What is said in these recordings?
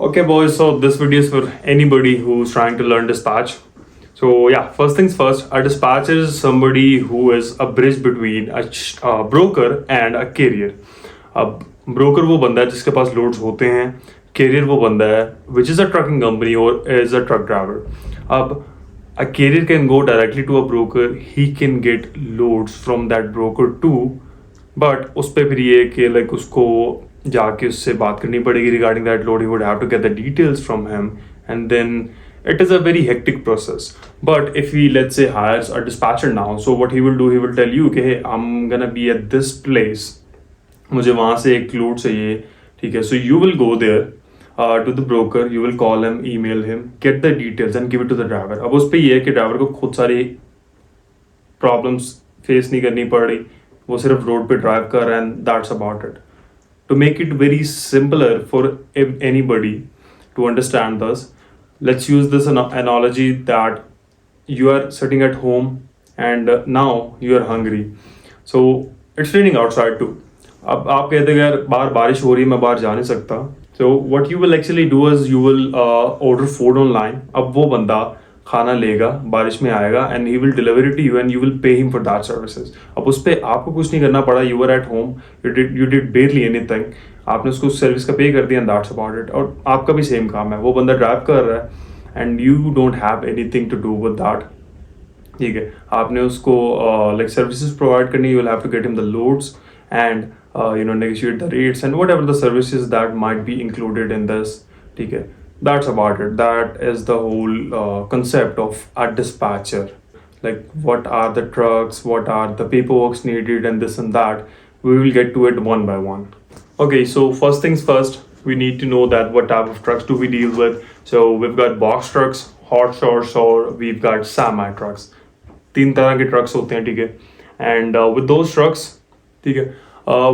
Okay, boys, so this video is for anybody who's trying to learn dispatch. So, yeah, first things first, a dispatcher is somebody who is a bridge between a broker and a carrier. अब broker वो बंदा है जिसके पास loads होते हैं, carrier वो बंदा है which is a trucking company or is a truck driver. अब a carrier can go directly to a broker, he can get loads from that broker too, but उस पे फिर ये कि like उसको जाके उससे बात करनी पड़ेगी regarding that load. He would have to get the details from him, and then it is a very hectic process. But if he, let's say, hires a dispatcher now, so what he will do, he will tell you कि hey, I'm gonna be at this place, मुझे वहाँ से एक load चाहिए, ठीक है? So you will go there to the broker, you will call him, email him, get the details and give it to the driver. अब उस पे ये है कि ड्राइवर को खुद सारी प्रॉब्लम्स फेस नहीं करनी पड़ रही, वो सिर्फ रोड पे ड्राइव कर रहा है, and that's about it. To make it very simpler for anybody to understand this, let's use this analogy that you are sitting at home and now you are hungry. So it's raining outside too. अब आप कहते हैं यार बाहर बारिश हो रही है, मैं बाहर जा नहीं सकता. So what you will actually do is you will order food online. अब वो बंदा खाना लेगा, बारिश में आएगा and he will deliver it to you and you will pay him for that services. अब उस पर आपको कुछ नहीं करना पड़ा, you were at home, you did barely anything. आपने उसको सर्विस का पे कर दिया and that's about it. और आपका भी सेम काम है, वो बंदा ड्राइव कर रहा है and you don't have anything to do with that. ठीक है, आपने उसको like services provide करनी, you will have to get him the loads and negotiate the rates and whatever the services that might be included in this. ठीक है, that's about it. That is the whole concept of a dispatcher. Like what are the trucks, what are the paperwork needed and this and that. We will get to it one by one. Okay, so first things first, we need to know that what type of trucks do we deal with. So we've got box trucks, hot shots, or we've got semi trucks. तीन तरह के trucks होते हैं, ठीक है? And with those trucks, ठीक है,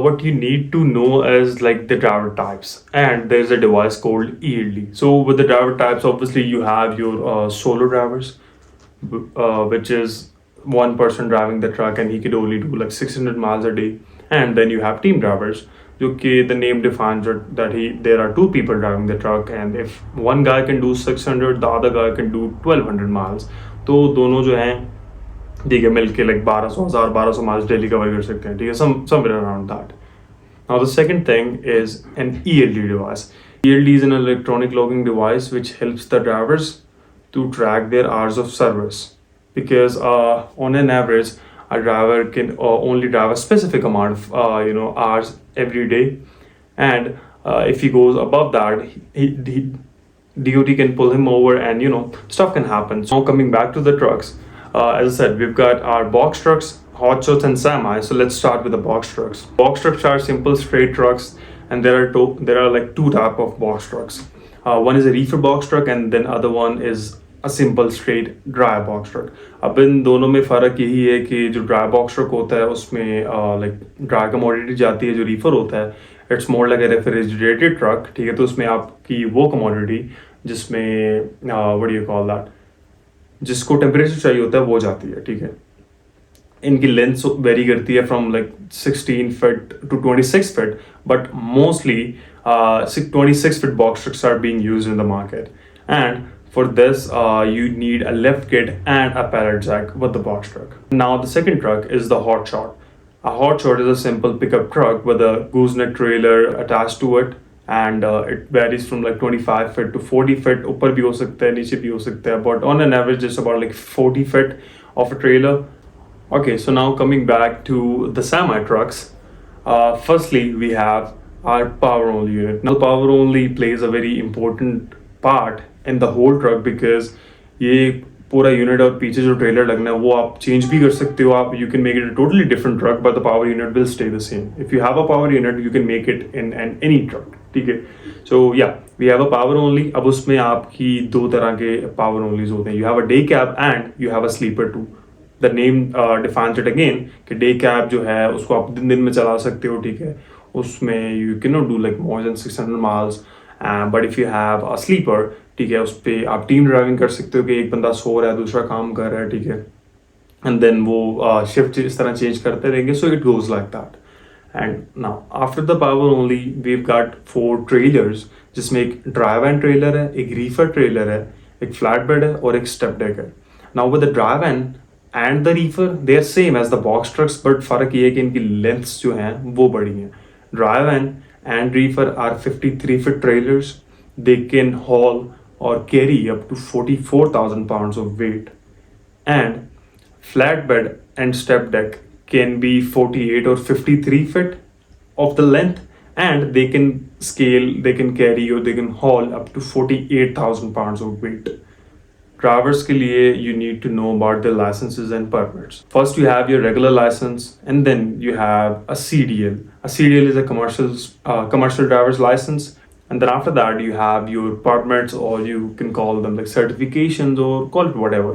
what you need to know is like the driver types, and there's a device called ELD. So with the driver types, obviously you have your solo drivers, which is one person driving the truck and he could only do like 600 miles a day. And then you have team drivers. Okay, the name defines that there are two people driving the truck, and if one guy can do 600, the other guy can do 1200 miles. तो दोनों जो हैं, ठीक है, मिलके like 1200 miles daily cover कर सकते हैं, ठीक है, somewhere around that. Now the second thing is an ELD device. ELD is an electronic logging device which helps the drivers to track their hours of service, because on an average a driver can only drive a specific amount of hours every day, and if he goes above that, DOT can pull him over and stuff can happen. So now coming back to the trucks, as I said, we've got our box trucks, hot shots and semi. So let's start with the box trucks. Box trucks are simple straight trucks, and there are like two type of box trucks. One is a reefer box truck and then other one is a simple straight dry box truck. अब इन दोनों में फ़र्क यही है कि जो dry box truck होता है उसमें लाइक ड्राई कमोडिटी जाती है, जो रीफर होता है it's more like a refrigerated truck, ठीक है? तो उसमें आपकी वो कमोडिटी जिसमें what do you call that, जिसको टेम्परेचर चाहिए होता है वो जाती है, ठीक है? इनकी लेंथ वेरी करती है from like 16 feet to 26 feet, but mostly 26 feet box trucks are being used in the market. And for this, you need a lift kit and a pallet jack with the box truck. Now the second truck is the hot shot. A hot shot is a simple pickup truck with a gooseneck trailer attached to it, and it varies from like 25 feet to 40 feet. ऊपर भी हो सकता है, नीचे भी हो सकता है, but on an average it's about like 40 feet of a trailer. Okay, so now coming back to the semi trucks, firstly we have our power only unit. Now power only plays a very important part in the whole truck, because ये पूरा unit और पीछे जो trailer लगना है वो आप change भी कर सकते हो. आप you can make it a totally different truck, but the power unit will stay the same. If you have a power unit you can make it in any truck, ठीक है? So yeah we have a power only. अब उसमें आपकी दो तरह के power onlys होते हैं. You have a day cab and you have a sleeper too. The name defines it again कि डे कैब जो है उसको आप दिन में चला सकते हो, ठीक है? उसमें you can not do like more than 600 miles. But if you have a sleeper, ठीक है, उस पर आप टीम ड्राइविंग कर सकते हो कि एक बंदा सो रहा है दूसरा काम कर रहा है, ठीक है? एंड देन वो शिफ्ट इस तरह चेंज करते रहेंगे. So it goes like that. And now after the power only we've got 4 trailers, जिसमें एक ड्राई वैन ट्रेलर है, एक रीफर ट्रेलर है, एक फ्लैट बेड है और एक स्टेप डेक है. Now with the dry van and the reefer they are same as the box trucks, but फर्क ये है कि इनकी लेंथ्स जो हैं वो बड़ी हैं. Dry van and reefer are 53-foot trailers. They can haul or carry up to 44,000 pounds of weight. And flatbed and step deck can be 48 or 53 feet of the length, and they can scale, they can carry or they can haul up to 48,000 pounds of weight. Drivers के लिए you need to know about the licenses and permits. First you have your regular license, and then you have a CDL. A CDL is a commercial driver's license, and then after that you have your permits, or you can call them like certifications or call it whatever.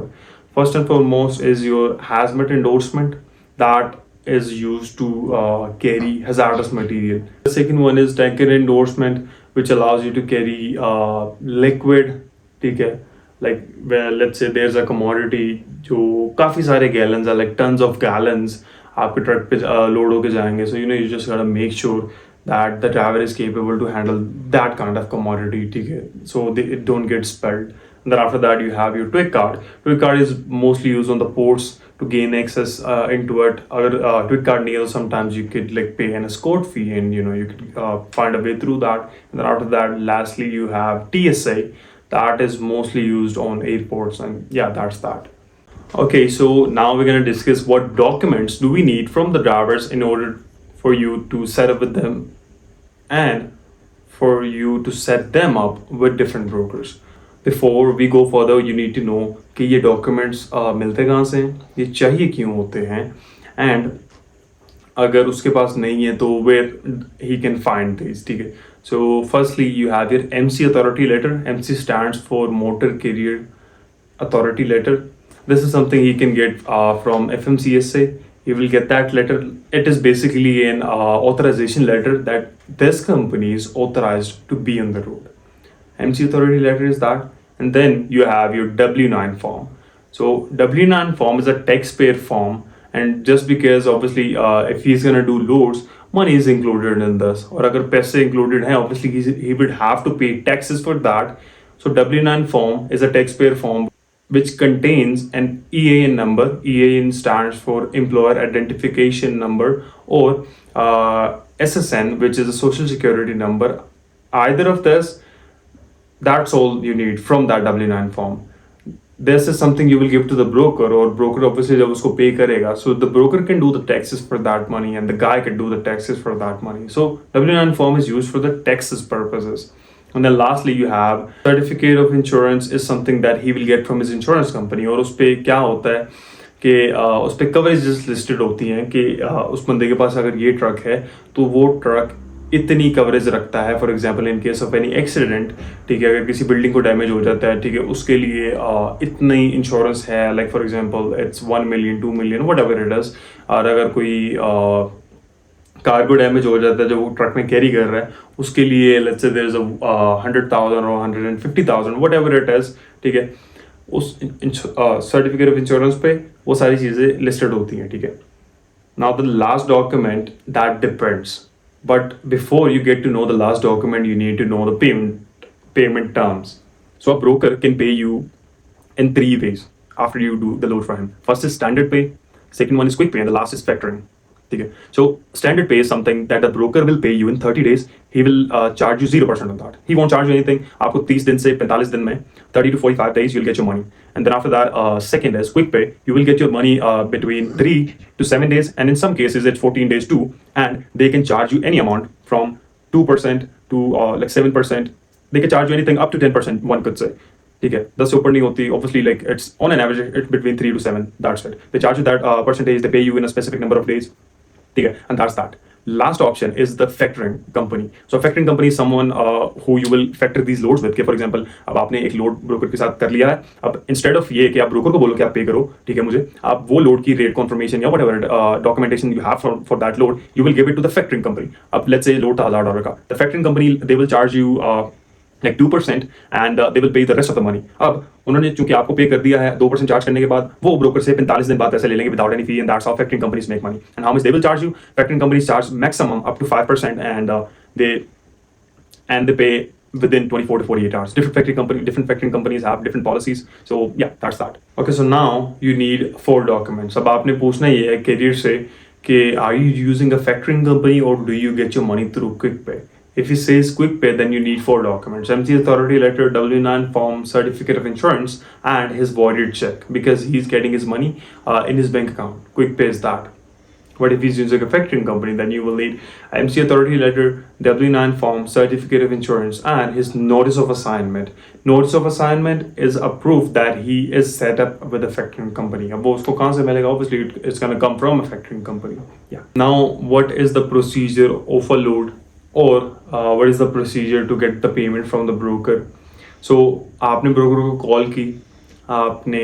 First and foremost is your hazmat endorsement that is used to carry hazardous material. The second one is tanker endorsement, which allows you to carry liquid. ठीक है, like well, let's say there's a commodity जो काफ़ी सारे gallons है, like tons of gallons आपके truck पे load होके जाएंगे. So you just gotta make sure that the driver is capable to handle that kind of commodity. ठीक है, so it don't get spilled. And then after that you have your TWIC card. TWIC card is mostly used on the ports to gain access into it. अगर TWIC card नहीं है तो sometimes you could like pay an escort fee, and you could find a way through that. And then after that, lastly you have TSA. That is mostly used on airports, and yeah, that's that. Okay, so now we're going to discuss what documents do we need from the drivers in order for you to set up with them and for you to set them up with different brokers. Before we go further, you need to know कि ये documents मिलते कहाँ से हैं, ये चाहिए क्यों होते हैं, and अगर उसके पास नहीं है तो where he can find these. ठीक है. So firstly you have your MC authority letter. MC stands for Motor Carrier Authority letter. This is something he can get from FMCSA. He will get that letter. It is basically an authorization letter that this company is authorized to be on the road. MC authority letter is that. And then you have your W9 form. So W9 form is a taxpayer form, and just because obviously if he's gonna do loads, money is included in this, or अगर पैसे included हैं, obviously he would have to pay taxes for that. So W9 form is a taxpayer form which contains an EAN number. EAN stands for Employer Identification Number, or SSN, which is a Social Security number. Either of this, that's all you need from that W9 form. This is something you will give to the broker, or broker obviously जब उसको pay करेगा, so the broker can do the taxes for that money and the guy can do the taxes for that money. So W9 form is used for the taxes purposes. And then lastly you have certificate of insurance is something that he will get from his insurance company. और उस पे क्या होता है कि उस पे coverages listed होती हैं कि उस बंदे के पास अगर ये ट्रक है तो वो ट्रक इतनी कवरेज रखता है. For example in case of any accident, ठीक है, अगर किसी बिल्डिंग को डैमेज हो जाता है, ठीक है, उसके लिए इतनी इंश्योरेंस है, like for example it's 1 million 2 million what ever it is. और अगर कोई कार्गो डैमेज हो जाता है जो वो ट्रक में कैरी कर रहा है, उसके लिए लेट्स से देयर इज 100,000 और 150,000 वट एवर इट इज, ठीक है, उस सर्टिफिकेट ऑफ इंश्योरेंस पे वो सारी चीज़ें लिस्टेड होती हैं. ठीक है. Now the last document that depends. But before you get to know the last document, you need to know the payment terms. So a broker can pay you in 3 ways after you do the load for him. First is standard pay, second one is quick pay, and the last is factoring. Okay. So standard pay is something that the broker will pay you in 30 days. He will charge you 0% on that. He won't charge you anything. आपको 30 दिन से 45 दिन में 30 to 45 days you'll get your money. And then after that, second is quick pay. You will get your money between 3 to 7 days, and in some cases it's 14 days too. And they can charge you any amount from 2% to like 7%. They can charge you anything up to 10%. One could say. ठीक है, 10 से ऊपर नहीं होती. Obviously, like it's on an average, it's between 3 to 7. That's it. They charge you that percentage. They pay you in a specific number of days. ठीक है, and that's that. Last option is the factoring company. So factoring company is someone who you will factor these loads with. For example, अब आपने एक load broker के साथ कर लिया है. अब instead of ये कि आप ब्रोकर को बोलो कि आप पे करो, ठीक है, मुझे आप वो लोड की रेट कॉन्फर्मेशन या whatever documentation you have for that load, you will give it to the factoring company. अब let's say लोड था $1,000 का. The factoring company, they will charge you like 2% and they will pay the rest of the money. अब उन्होंने चूंकि आपको पे कर दिया है 2% चार्ज करने के बाद वो ब्रोकर से 45 दिन बाद पैसे ले लेंगे without any fee, and that's how factoring companies make money. And how much they will charge you? Factoring companies charge maximum up to 5% and they pay within 24 to 48 hours. Different factoring companies have different policies. So yeah, that's that. Okay, so now you need 4 documents. अब आपने पूछना ये है career से कि are you using a factoring company or do you get your money through QuickPay? If he says QuickPay, then you need 4 documents: MC authority letter, W-9 form, certificate of insurance, and his voided check, because he's getting his money in his bank account. QuickPay is that. But if he's using a factoring company, then you will need MC authority letter, W-9 form, certificate of insurance, and his notice of assignment. Notice of assignment is a proof that he is set up with a factoring company. अब वो उसको कहाँ से मिलेगा? Obviously, it's gonna come from a factoring company. Yeah. Now, what is the procedure of a load? Or what is the procedure to get the payment from the broker? So आपने broker को call की, आपने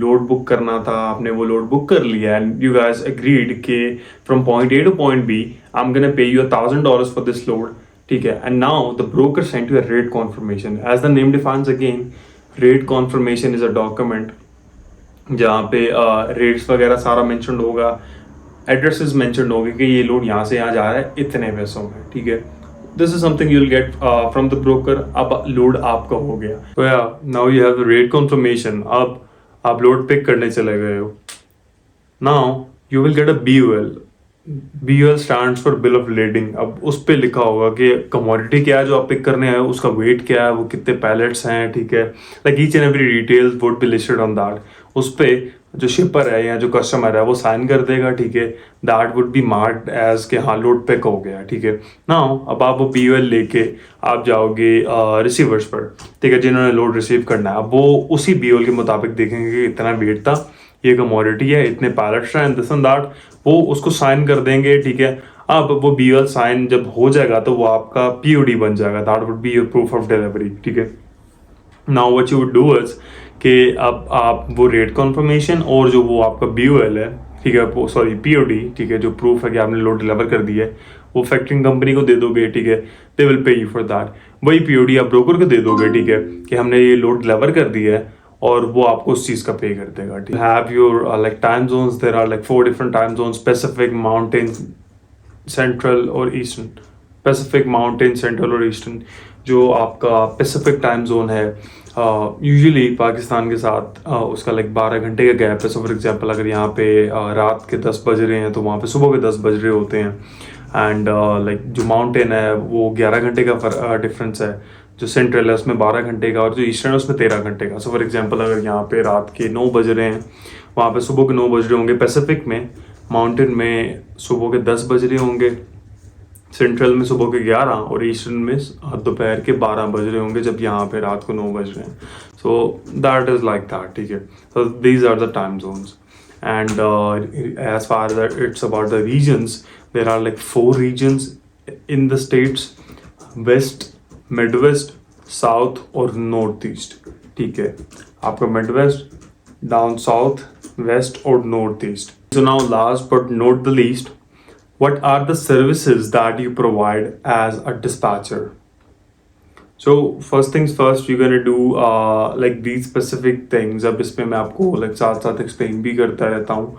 load book करना था, आपने वो load book कर लिया, and you guys agreed कि from point A to point B I'm gonna pay you $1,000 for this load, ठीक है? And now the broker sent you a rate confirmation. As the name defines again, rate confirmation is a document जहाँ पे rates वगैरह सारा mention होगा, addresses mention होंगे कि ये लोड यहाँ से यहाँ जा रहा है इतने पैसों में, ठीक है? This is something you will get from the broker. अब लोड आपका हो गया, तो या now you have the rate confirmation. अब आप लोड पिक करने चले गए हो. Now you will get a BOL. BOL stands for bill of lading. अब उस पर लिखा होगा कि कमोडिटी क्या है जो आप पिक करने आए हो, उसका वेट क्या है, वो कितने पैलेट्स हैं, ठीक है? Like each and every details would be listed on that. उस पर जो शिपर है या जो कस्टमर है वो साइन कर देगा, ठीक है? That would be marked as कि हाँ लोड पिक हो गया, ठीक है? नाउ अब आप वो BOL लेके आप जाओगे रिसीवर्स पर, ठीक है, जिन्होंने लोड रिसीव करना है. अब वो उसी BOL के मुताबिक देखेंगे कि इतना वेट था, ये कमोडिटी है, इतने पैलेट्स हैं, दिस एंड दैट. वो उसको साइन कर देंगे, ठीक है? अब वो BOL साइन जब हो जाएगा तो वो आपका POD बन जाएगा. That would be your proof of delivery, ठीक है? Now what you would do is कि अब आप वो रेट कन्फर्मेशन और जो वो आपका BOL है, ठीक है, सॉरी POD, ठीक है, जो प्रूफ है कि आपने लोड डिलीवर कर दिया है, वो फैक्टरिंग कंपनी को दे दोगे, ठीक है? They will pay you for that. वही POD आप ब्रोकर को दे दोगे, ठीक है, कि हमने ये लोड डिलीवर कर दिया है, और वो आपको उस चीज़ का पे कर देगा. ठीक है? Have your like time zones. There are like 4 different time zones: Pacific, Mountain, Central और ईस्टर्न. पैसिफिक, माउंटेन, सेंट्रल और ईस्टर्न. जो आपका पैसिफिक टाइम जोन है यूजुअली पाकिस्तान के साथ उसका लाइक 12 घंटे का गैप है. सो फॉर एग्जांपल अगर यहाँ पे रात के 10 बज रहे हैं तो वहाँ पे सुबह के 10 बज रहे होते हैं. एंड लाइक जो माउंटेन है वो 11 घंटे का डिफरेंस है. जो सेंट्रल है उसमें 12 घंटे का, और जो ईस्टर्न है उसमें 13 घंटे का. सो फॉर एग्जांपल अगर यहाँ पे रात के 9 बज रहे हैं, वहाँ पे सुबह के 9 बज रहे होंगे पैसिफिक में. माउंटेन में सुबह के 10 बज रहे होंगे, सेंट्रल में सुबह के 11 और ईस्टर्न में दोपहर के 12 बज रहे होंगे जब यहाँ पे रात को 9 बज रहे हैं. So that is like that, ठीक है? So these are the time zones. And as far that it's about the regions, there are like 4 regions in the States: west, mid west, south और नॉर्थ ईस्ट. ठीक है, आपका mid west, down south, west और north east. So now last but not the least, what are the services that you provide as a dispatcher? So first things first, you're gonna do like these specific things. अब इसमें मैं आपको like साथ साथ explain भी करता रहता हूँ.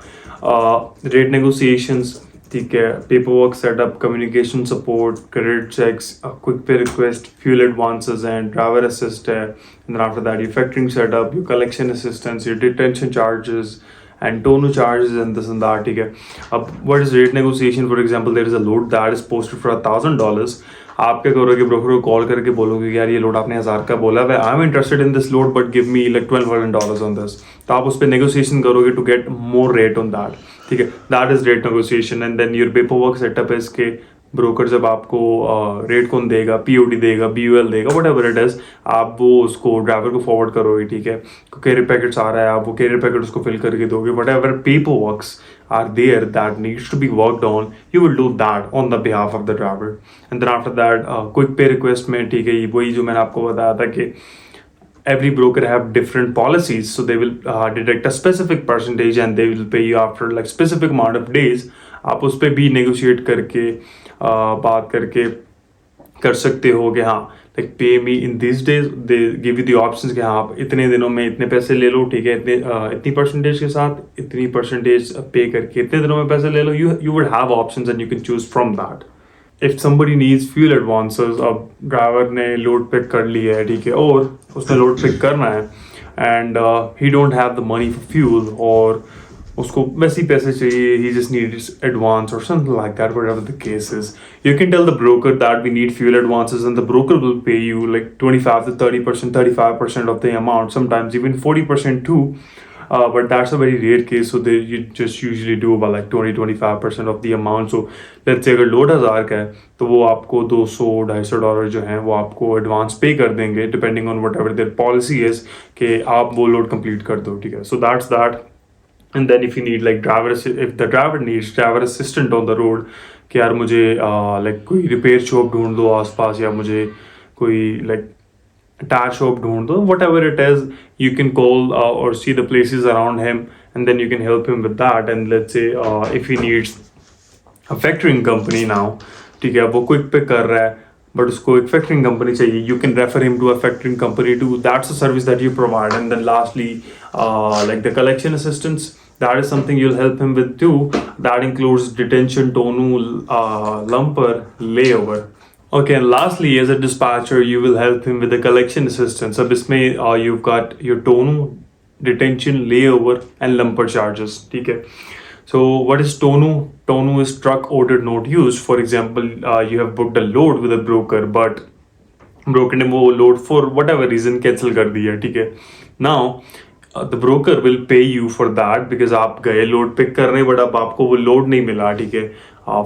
Rate negotiations, ठीक है, paperwork setup, communication support, credit checks, quick pay request, fuel advances and driver assist है. And then after that your factoring setup, your collection assistance, your detention charges and tonneau charges and this and that. ठीक है? अब what is rate negotiation? For example, there is a load that is posted for $1,000. आप क्या करोगे? Broker को call करके बोलोगे यार ये लोड आपने 1000 का बोला है, I am interested in this load but give me like $1,200 on this. तो आप उस पर नेगोशिएशन करोगे to get more rate on that. ठीक है, that is rate negotiation. And then your paper work setup is के ब्रोकर जब आपको रेट कौन देगा, POD देगा, BOL देगा, वट एवर इट इज, आप वो उसको ड्राइवर को फॉरवर्ड करोगे. ठीक है, कैरियर पैकेट्स आ रहा है, आप वो कैरियर पैकेट उसको फिल करके दोगे. What ever paper works are there that needs to be worked on, you will do that on the behalf of the driver. And then after that quick pay request में, ठीक है, वही जो मैंने आपको बताया था कि every broker have different policies, so they will deduct a specific percentage and they will pay you after like specific amount of days. आप उस पर भी negotiate करके बात करके कर सकते हो कि हाँ like pay me in this days, they give you the options कि हाँ आप इतने दिनों में इतने पैसे ले लो, ठीक है, इतनी परसेंटेज के साथ इतनी परसेंटेज पे करके इतने दिनों में पैसे ले लो. You would have options and you can choose from that. If somebody needs fuel advances, अब ड्राइवर ने लोड पिक कर लिया है, ठीक है, और उसने लोड पिक करना है and he don't have the money for fuel, और उसको वैसे ही पैसे चाहिए, he just needs advance or something like that, whatever the case is. You can tell the broker that we need fuel advances and the broker will pay you like 25 to 30%, 35% of the amount, sometimes even 40% too. But that's a very rare case, so they you just usually do about like 20-25% of the amount. So let's say अगर load 1000 का है तो वो आपको $200-$250 जो हैं वो आपको एडवांस पे कर देंगे, depending on what ever their policy is, कि आप वो लोड कंप्लीट कर दो, ठीक है. So that's that. And then if you need like if the driver needs driver assistant on the road, कि यार मुझे like कोई रिपेयर शॉप ढूंढ दो आसपास, या मुझे कोई like टायर शॉप ढूंढ दो, whatever it is, you can call or see the places around him, and then you can help him with that. And let's say if he needs a factoring company now, ठीक है, वो quick पे कर रहा है but उसको एक factoring company चाहिए, you can refer him to a factoring company too. That's a service that you provide. And then lastly like the collection assistance, that is something you'll help him with too. That includes detention, tonneau, lumper, layover. Okay, and lastly, as a dispatcher, you will help him with the collection assistance. अब इसमें you've got your tonneau, detention, layover, and lumper charges. ठीक है. So what is tonneau? Tonneau is truck ordered not used. For example, you have booked a load with a broker, but broker ने वो load for whatever reason cancel कर दिया, ठीक है. Now the broker will pay you for that because आप गए load pick करने but अब आपको वो load नहीं मिला, ठीक है,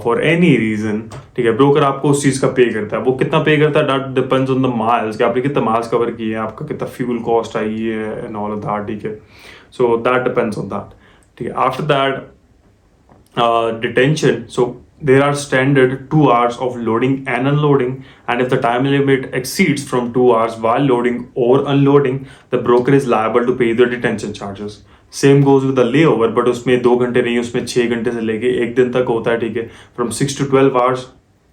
for any reason, ठीक है. broker आपको उस चीज़ का पे करता है. वो कितना पे करता है that depends on the miles, कि आपने कितना miles cover किए हैं, आपका कितना fuel cost आई है and all of that, ठीक है. So that depends on that, ठीक है. After that, detention. So there are standard 2 hours of loading and unloading, and if the time limit exceeds from 2 hours while loading or unloading, the broker is liable to pay the detention charges. Same goes with the layover, but उसमें 2 घंटे नहीं, उसमें 6 घंटे से लेके 1 दिन तक होता है, ठीक है, from 6 to 12 hours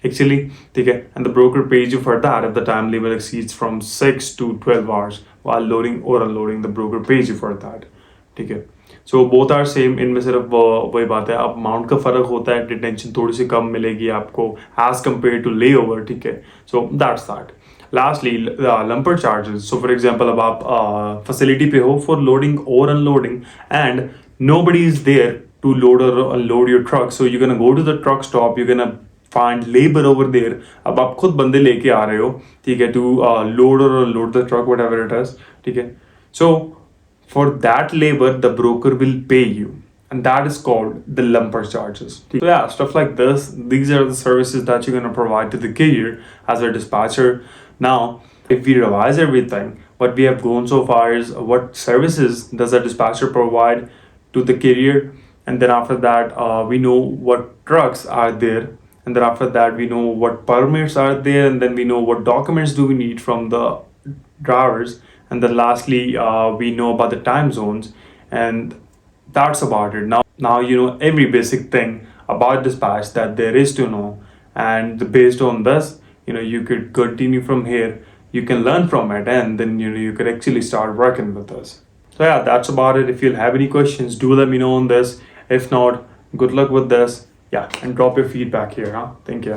actually, ठीक है, and the broker pays you for that if the time limit exceeds from 6 to 12 hours while loading or unloading, the broker pays you for that, ठीक है. So both are same. इनमें सिर्फ वही बात है, अब अमाउंट का फ़र्क होता है, डिटेंशन थोड़ी सी कम मिलेगी आपको as compare to layover, ठीक है. So that's that. Lastly lumper charges. So for example अब आप फैसिलिटी पे हो फॉर लोडिंग और unloading and nobody is there to load और unload your truck, so you can go to the truck stop, you can find labor over there. अब आप खुद बंदे लेके आ रहे हो, ठीक है, टू लोड और unload the truck whatever it is, ठीक है. सो for that labor, the broker will pay you, and that is called the lumper charges. So yeah, stuff like this. These are the services that you're gonna provide to the carrier as a dispatcher. Now, if we revise everything, what we have gone so far is what services does a dispatcher provide to the carrier, and then after that, we know what trucks are there, and then after that, we know what permits are there, and then we know what documents do we need from the drivers. And then lastly, we know about the time zones, and that's about it. Now you know every basic thing about dispatch that there is to know, and based on this, you know, you could continue from here. You can learn from it, and then you could actually start working with us. So yeah, that's about it. If you'll have any questions, do let me know on this. If not, good luck with this. Yeah, and drop your feedback here. Thank you.